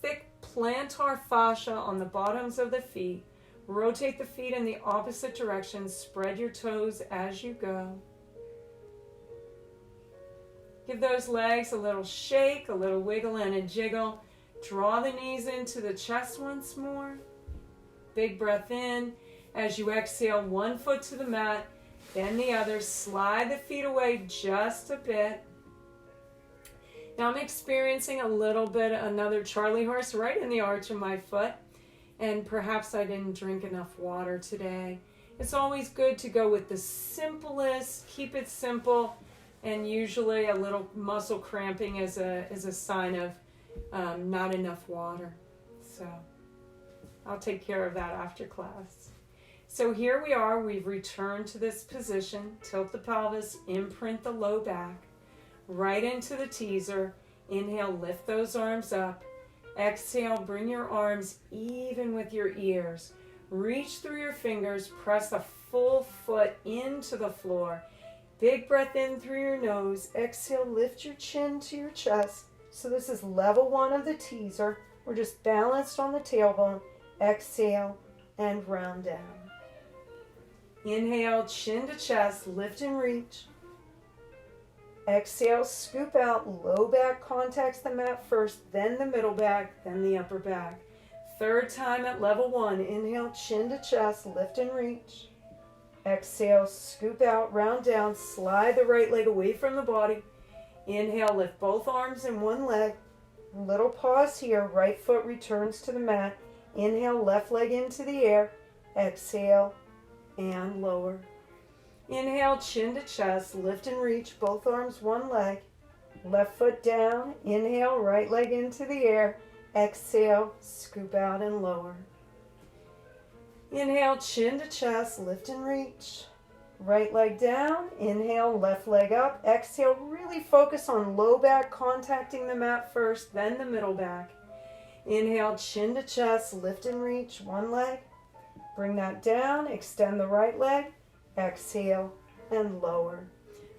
thick plantar fascia on the bottoms of the feet. Rotate the feet in the opposite direction. Spread your toes as you go. Give those legs a little shake, a little wiggle and a jiggle. Draw the knees into the chest once more. Big breath in. As you exhale, one foot to the mat, then the other. Slide the feet away just a bit. Now I'm experiencing a little bit another Charlie horse right in the arch of my foot. and perhaps I didn't drink enough water today. It's always good to go with the simplest, keep it simple, and usually a little muscle cramping is a sign of not enough water. So I'll take care of that after class. So here we are, we've returned to this position. Tilt the pelvis, imprint the low back, right into the teaser. Inhale, lift those arms up. Exhale, bring your arms even with your ears. Reach through your fingers, press a full foot into the floor. Big breath in through your nose. Exhale, lift your chin to your chest. So this is level 1 of the teaser. We're just balanced on the tailbone. Exhale and round down. Inhale, chin to chest, lift and reach. Exhale, scoop out, low back contacts the mat first, then the middle back, then the upper back. Third time at level 1, inhale, chin to chest, lift and reach. Exhale, scoop out, round down, slide the right leg away from the body. Inhale, lift both arms and one leg. Little pause here, right foot returns to the mat. Inhale, left leg into the air. Exhale, and lower. Inhale, chin to chest, lift and reach, both arms, one leg. Left foot down, inhale, right leg into the air. Exhale, scoop out and lower. Inhale, chin to chest, lift and reach. Right leg down, inhale, left leg up. Exhale, really focus on low back contacting the mat first, then the middle back. Inhale, chin to chest, lift and reach, one leg. Bring that down, extend the right leg. Exhale and lower.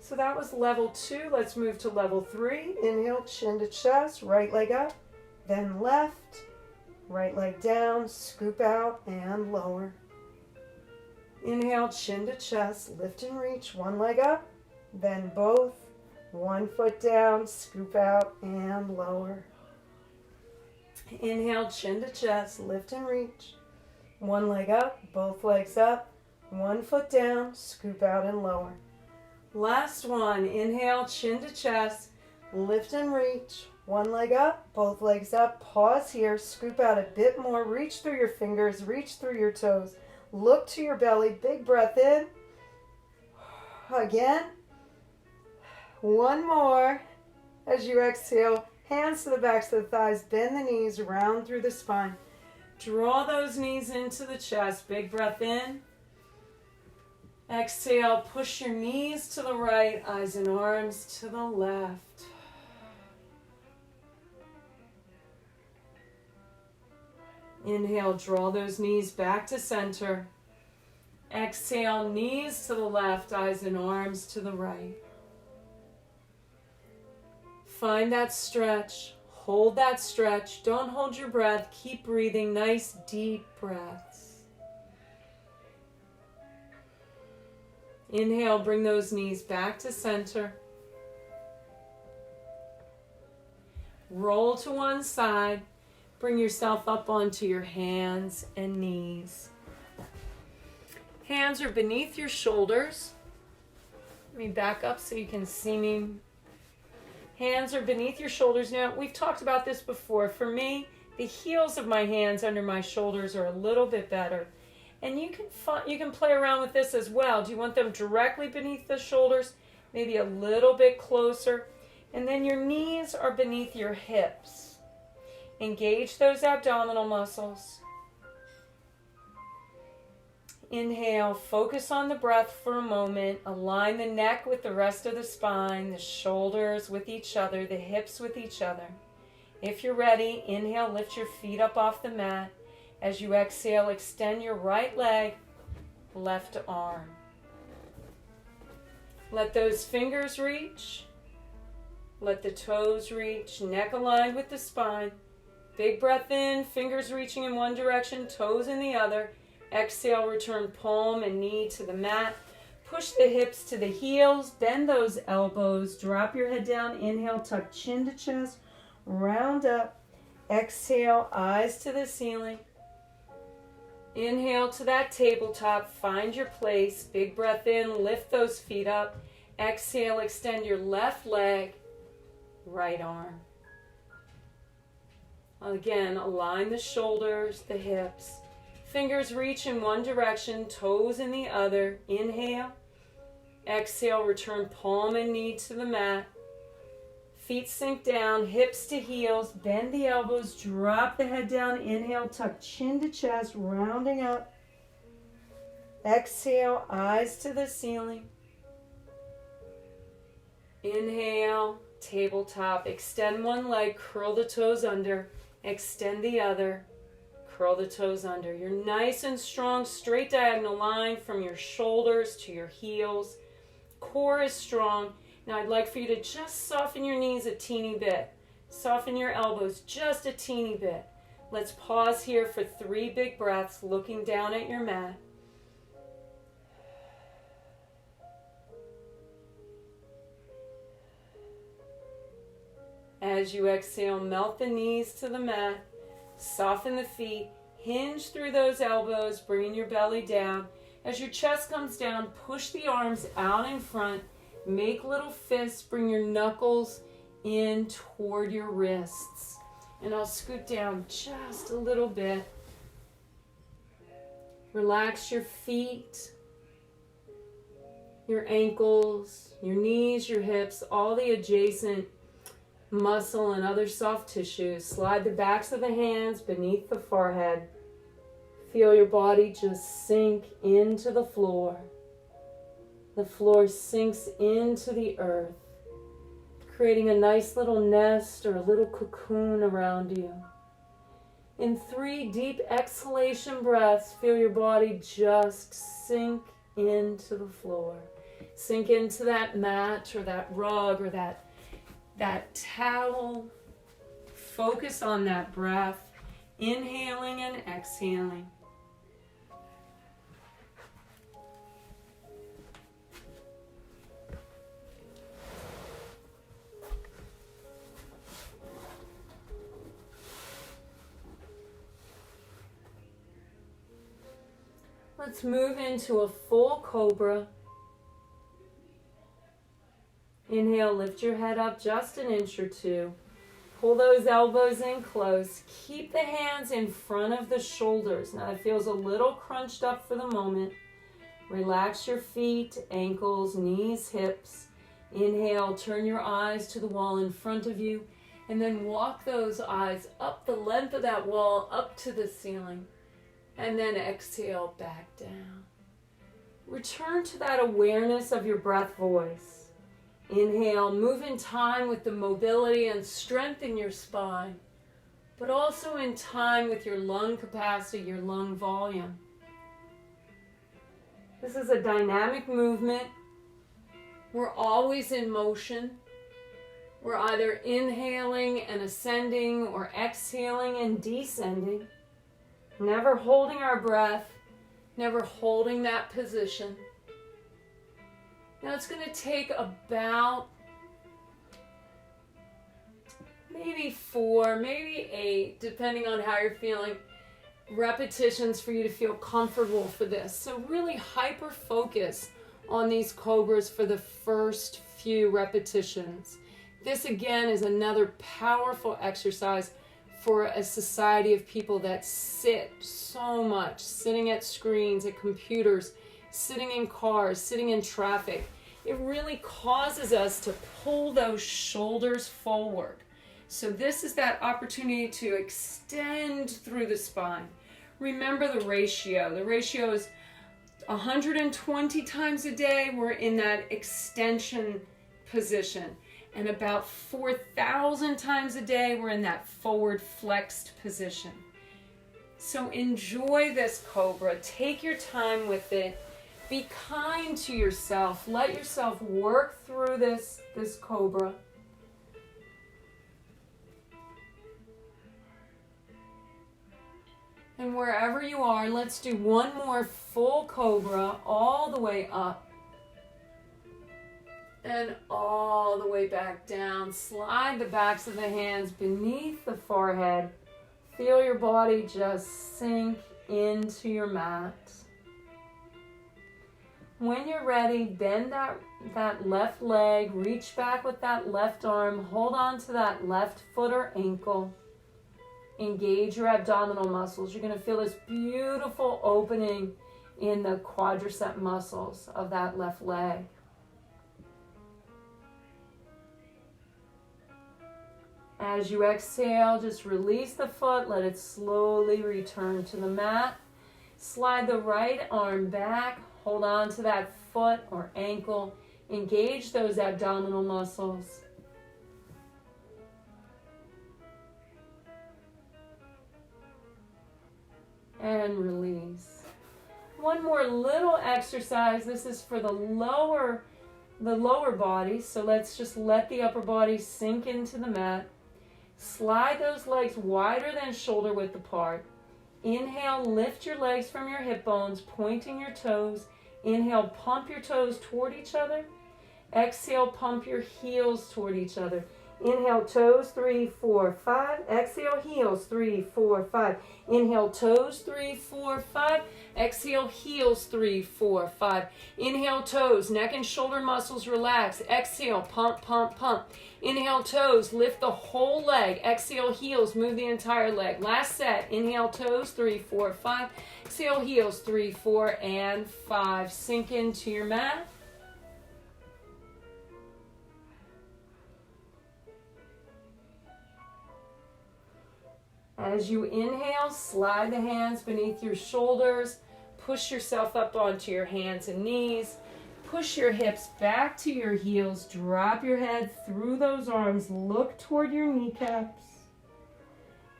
So that was level 2. Let's move to level 3. Inhale, chin to chest, right leg up, then left. Right leg down, scoop out and lower. Inhale, chin to chest, lift and reach, one leg up, then both. One foot down, scoop out and lower. Inhale, chin to chest, lift and reach. One leg up, both legs up. One foot down, scoop out and lower. Last one, inhale, chin to chest, lift and reach. One leg up, both legs up. Pause here, scoop out a bit more. Reach through your fingers, reach through your toes. Look to your belly, big breath in. Again. One more. As you exhale, hands to the backs of the thighs, bend the knees, round through the spine. Draw those knees into the chest, big breath in. Exhale, push your knees to the right, eyes and arms to the left. Inhale, draw those knees back to center. Exhale, knees to the left, eyes and arms to the right. Find that stretch. Hold that stretch. Don't hold your breath. Keep breathing. Nice, deep breaths. Inhale, bring those knees back to center. Roll to one side. Bring yourself up onto your hands and knees. Hands are beneath your shoulders. Let me back up so you can see me. Hands are beneath your shoulders. Now, we've talked about this before. For me, the heels of my hands under my shoulders are a little bit better. And you can play around with this as well. Do you want them directly beneath the shoulders? Maybe a little bit closer. And then your knees are beneath your hips. Engage those abdominal muscles. Inhale, focus on the breath for a moment. Align the neck with the rest of the spine, the shoulders with each other, the hips with each other. If you're ready, inhale, lift your feet up off the mat. As you exhale, extend your right leg, left arm. Let those fingers reach. Let the toes reach, neck aligned with the spine. Big breath in, fingers reaching in one direction, toes in the other. Exhale, return palm and knee to the mat. Push the hips to the heels, bend those elbows, drop your head down. Inhale, tuck chin to chest, round up. Exhale, eyes to the ceiling. Inhale to that tabletop, find your place. Big breath in, lift those feet up. Exhale, extend your left leg, right arm. Again, align the shoulders, the hips. Fingers reach in one direction, toes in the other. Inhale. Exhale, return palm and knee to the mat. Feet sink down, hips to heels. Bend the elbows, drop the head down. Inhale, tuck chin to chest, rounding up. Exhale, eyes to the ceiling. Inhale, tabletop. Extend one leg, curl the toes under. Extend the other, curl the toes under. You're nice and strong, straight diagonal line from your shoulders to your heels. Core is strong. Now I'd like for you to just soften your knees a teeny bit. Soften your elbows just a teeny bit. Let's pause here for 3 big breaths, looking down at your mat. As you exhale, melt the knees to the mat, soften the feet, hinge through those elbows, bringing your belly down. As your chest comes down, push the arms out in front, make little fists, bring your knuckles in toward your wrists. And I'll scoot down just a little bit. Relax your feet, your ankles, your knees, your hips, all the adjacent muscle and other soft tissues. Slide the backs of the hands beneath the forehead. Feel your body just sink into the floor. The floor sinks into the earth, creating a nice little nest or a little cocoon around you. In 3 deep exhalation breaths, feel your body just sink into the floor. Sink into that mat or that rug or that towel. Focus on that breath, inhaling and exhaling. Let's move into a full cobra. Inhale, lift your head up just an inch or 2. Pull those elbows in close. Keep the hands in front of the shoulders. Now it feels a little crunched up for the moment. Relax your feet, ankles, knees, hips. Inhale, turn your eyes to the wall in front of you, and then walk those eyes up the length of that wall, up to the ceiling. And then exhale, back down. Return to that awareness of your breath voice. Inhale, move in time with the mobility and strength in your spine, but also in time with your lung capacity, your lung volume. This is a dynamic movement. We're always in motion. We're either inhaling and ascending or exhaling and descending. Never holding our breath, never holding that position. Now it's going to take about maybe 4, maybe 8, depending on how you're feeling, repetitions for you to feel comfortable for this. So really hyper focus on these cobras for the first few repetitions. This again is another powerful exercise for a society of people that sit so much, sitting at screens, at computers, sitting in cars, sitting in traffic. It really causes us to pull those shoulders forward. So this is that opportunity to extend through the spine. Remember the ratio. The ratio is 120 times a day, we're in that extension position. And about 4,000 times a day, we're in that forward flexed position. So enjoy this cobra. Take your time with it. Be kind to yourself. Let yourself work through this cobra. And wherever you are, let's do one more full cobra all the way up. And all the way back down. Slide the backs of the hands beneath the forehead. Feel your body just sink into your mat. When you're ready, bend that left leg. Reach back with that left arm. Hold on to that left foot or ankle. engage your abdominal muscles. You're going to feel this beautiful opening in the quadricep muscles of that left leg. As you exhale, just release the foot, let it slowly return to the mat. Slide the right arm back, hold on to that foot or ankle, engage those abdominal muscles. And release. One more little exercise. This is for the lower body. So let's just let the upper body sink into the mat. Slide those legs wider than shoulder width apart. Inhale, lift your legs from your hip bones, pointing your toes. Inhale, pump your toes toward each other. Exhale, pump your heels toward each other. Inhale, toes, 3, 4, 5. Exhale, heels, 3, 4, 5. Inhale, toes, 3, 4, 5. Exhale, heels, 3, 4, 5. Inhale, toes, neck and shoulder muscles relax. Exhale, pump, pump, pump. Inhale, toes, lift the whole leg. Exhale, heels, move the entire leg. Last set. Inhale, toes, 3, 4, 5. Exhale, heels, 3, 4, and 5. Sink into your mat. As you inhale, slide the hands beneath your shoulders. Push yourself up onto your hands and knees. Push your hips back to your heels. Drop your head through those arms. Look toward your kneecaps.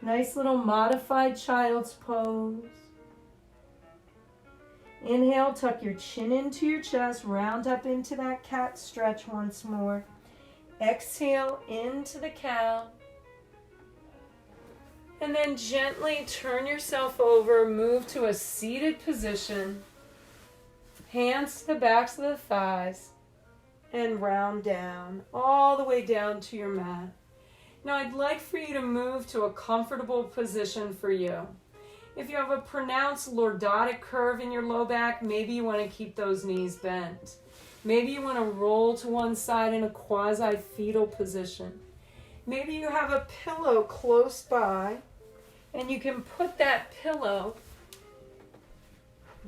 Nice little modified child's pose. Inhale, tuck your chin into your chest. Round up into that cat stretch once more. Exhale into the cow. And then gently turn yourself over, move to a seated position. Hands to the backs of the thighs. And round down, all the way down to your mat. Now I'd like for you to move to a comfortable position for you. If you have a pronounced lordotic curve in your low back, maybe you want to keep those knees bent. Maybe you want to roll to one side in a quasi-fetal position. Maybe you have a pillow close by, and you can put that pillow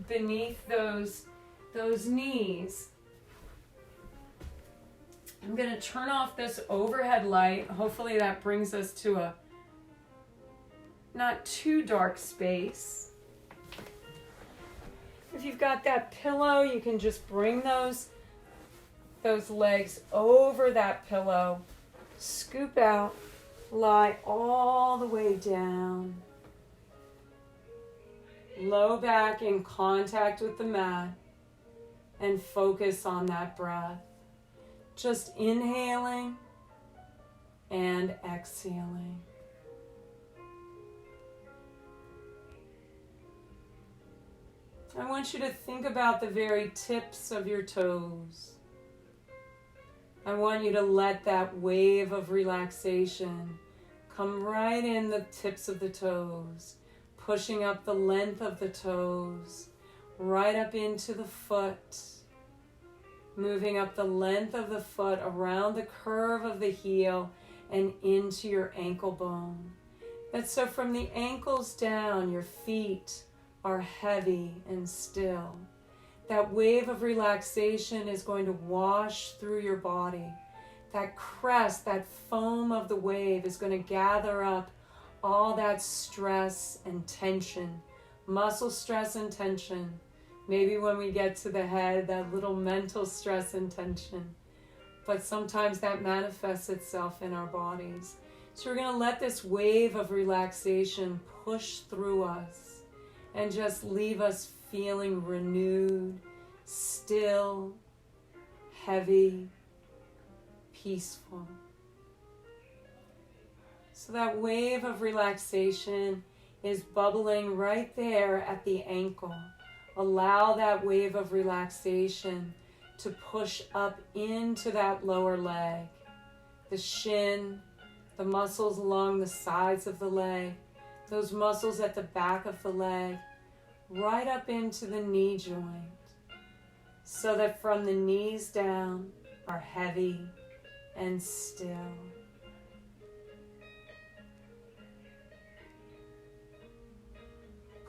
beneath those knees. I'm going to turn off this overhead light. Hopefully that brings us to a not too dark space. If you've got that pillow, you can just bring those legs over that pillow, scoop out, lie all the way down. Low back in contact with the mat, and focus on that breath. Just inhaling and exhaling. I want you to think about the very tips of your toes. I want you to let that wave of relaxation come right in the tips of the toes, pushing up the length of the toes, right up into the foot, moving up the length of the foot around the curve of the heel and into your ankle bone. That's so from the ankles down, your feet are heavy and still. That wave of relaxation is going to wash through your body. That crest, that foam of the wave is going to gather up all that stress and tension, muscle stress and tension. Maybe when we get to the head, that little mental stress and tension. But sometimes that manifests itself in our bodies. So we're going to let this wave of relaxation push through us and just leave us feeling renewed, still, heavy, peaceful. So that wave of relaxation is bubbling right there at the ankle. Allow that wave of relaxation to push up into that lower leg, the shin, the muscles along the sides of the leg, those muscles at the back of the leg, right up into the knee joint, so that from the knees down are heavy and still.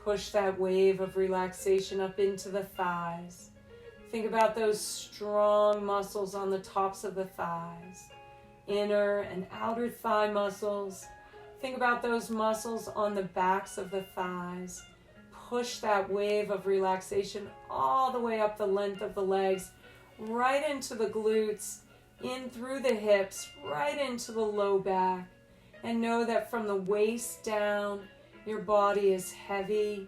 Push that wave of relaxation up into the thighs. Think about those strong muscles on the tops of the thighs, inner and outer thigh muscles. Think about those muscles on the backs of the thighs. Push that wave of relaxation all the way up the length of the legs, right into the glutes, in through the hips, right into the low back. And know that from the waist down, your body is heavy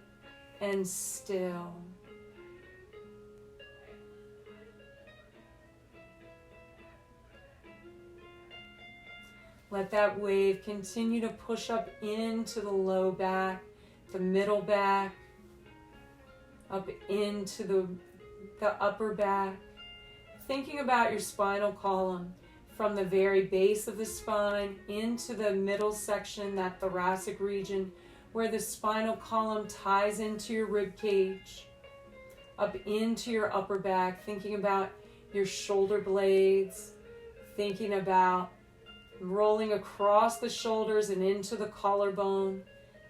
and still. Let that wave continue to push up into the low back, the middle back, up into the upper back. Thinking about your spinal column from the very base of the spine into the middle section, that thoracic region, where the spinal column ties into your rib cage, up into your upper back, thinking about your shoulder blades, thinking about rolling across the shoulders and into the collarbone,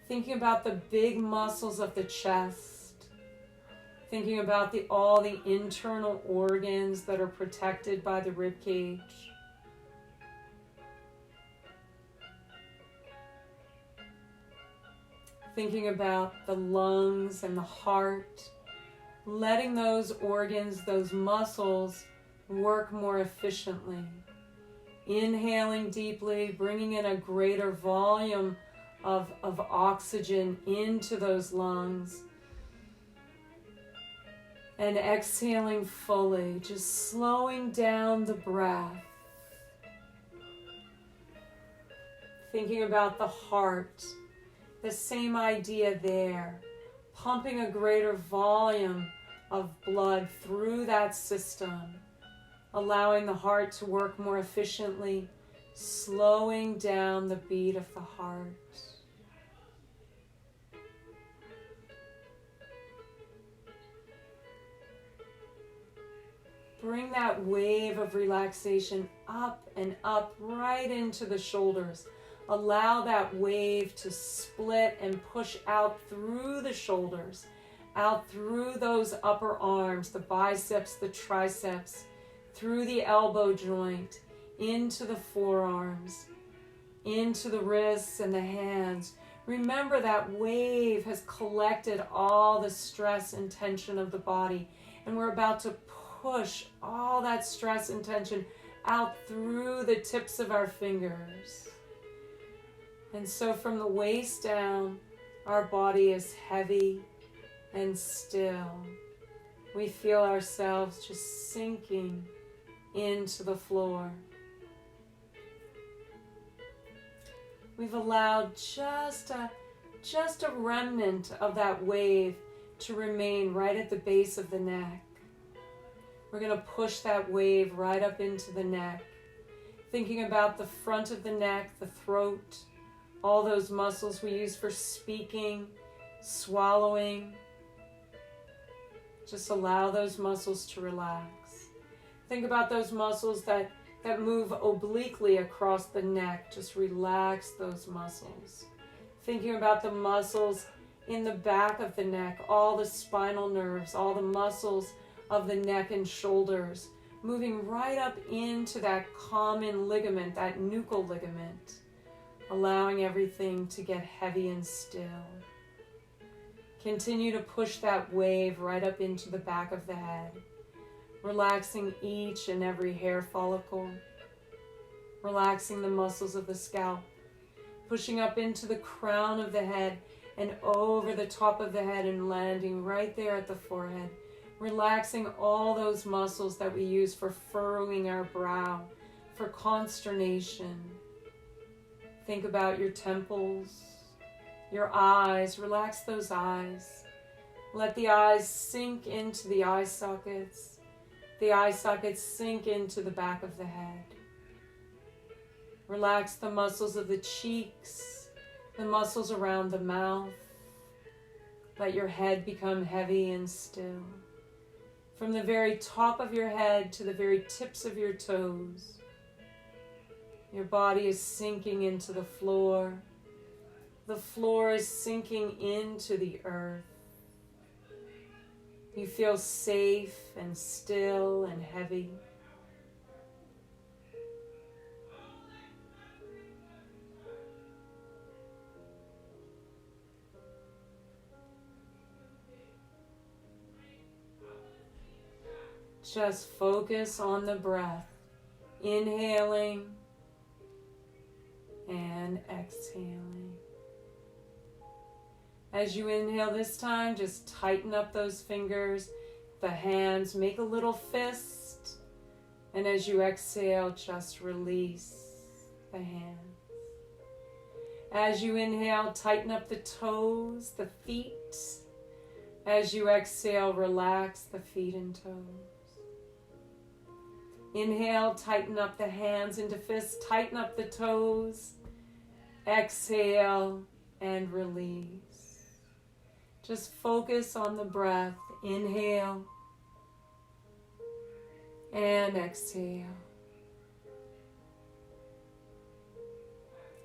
thinking about the big muscles of the chest, thinking about all the internal organs that are protected by the rib cage. Thinking about the lungs and the heart, letting those organs, those muscles work more efficiently. Inhaling deeply, bringing in a greater volume of oxygen into those lungs. And exhaling fully, just slowing down the breath. Thinking about the heart, the same idea there. Pumping a greater volume of blood through that system. Allowing the heart to work more efficiently, slowing down the beat of the heart. Bring that wave of relaxation up and up right into the shoulders. Allow that wave to split and push out through the shoulders, out through those upper arms, the biceps, the triceps, through the elbow joint, into the forearms, into the wrists and the hands. Remember that wave has collected all the stress and tension of the body, and we're about to push all that stress and tension out through the tips of our fingers. And so from the waist down, our body is heavy and still. We feel ourselves just sinking into the floor. We've allowed just a remnant of that wave to remain right at the base of the neck. We're going to push that wave right up into the neck, thinking about the front of the neck, the throat, all those muscles we use for speaking, swallowing. Just allow those muscles to relax. Think about those muscles that move obliquely across the neck. Just relax those muscles. Thinking about the muscles in the back of the neck, all the spinal nerves, all the muscles of the neck and shoulders, moving right up into that common ligament, that nuchal ligament, allowing everything to get heavy and still. Continue to push that wave right up into the back of the head, relaxing each and every hair follicle, relaxing the muscles of the scalp, pushing up into the crown of the head and over the top of the head and landing right there at the forehead, relaxing all those muscles that we use for furrowing our brow, for consternation. Think about your temples, your eyes. Relax those eyes. Let the eyes sink into the eye sockets. The eye sockets sink into the back of the head. Relax the muscles of the cheeks, the muscles around the mouth. Let your head become heavy and still. From the very top of your head to the very tips of your toes, your body is sinking into the floor, The floor is sinking into the earth. You feel safe and still and heavy. Just focus on the breath, inhaling and exhaling. As you inhale this time, just tighten up those fingers, the hands, make a little fist. And as you exhale, just release the hands. As you inhale, tighten up the toes, the feet. As you exhale, relax the feet and toes. Inhale, tighten up the hands into fists, tighten up the toes. Exhale and release. Just focus on the breath. Inhale and exhale.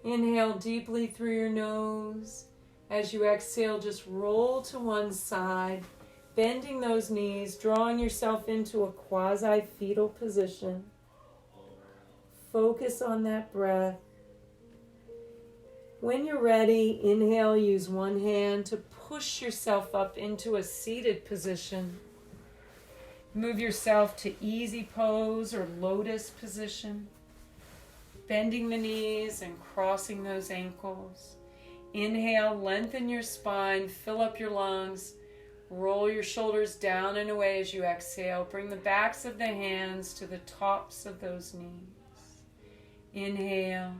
Inhale deeply through your nose. As you exhale, just roll to one side, bending those knees, drawing yourself into a quasi-fetal position. Focus on that breath. When you're ready, inhale, use one hand to push yourself up into a seated position. Move yourself to easy pose or lotus position, bending the knees and crossing those ankles. Inhale, lengthen your spine, fill up your lungs. Roll your shoulders down and away as you exhale. Bring the backs of the hands to the tops of those knees. Inhale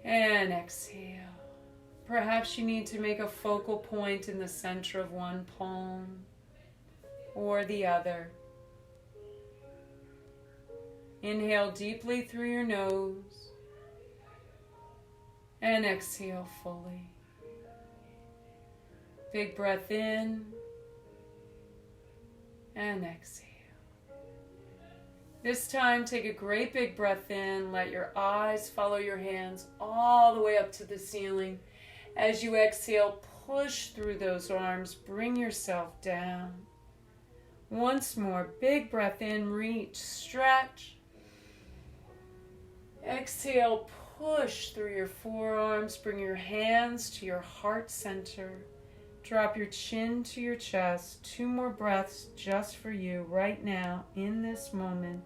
and exhale. Perhaps you need to make a focal point in the center of one palm or the other. Inhale deeply through your nose and exhale fully. Big breath in and exhale. This time, take a great big breath in. Let your eyes follow your hands all the way up to the ceiling. As you exhale, push through those arms. Bring yourself down. Once more, big breath in, reach, stretch. Exhale, push through your forearms. Bring your hands to your heart center. Drop your chin to your chest. 2 more breaths just for you right now in this moment.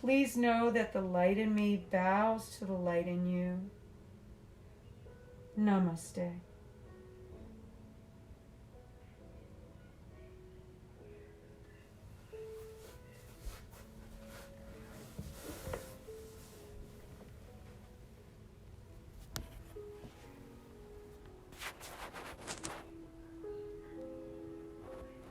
Please know that the light in me bows to the light in you. Namaste.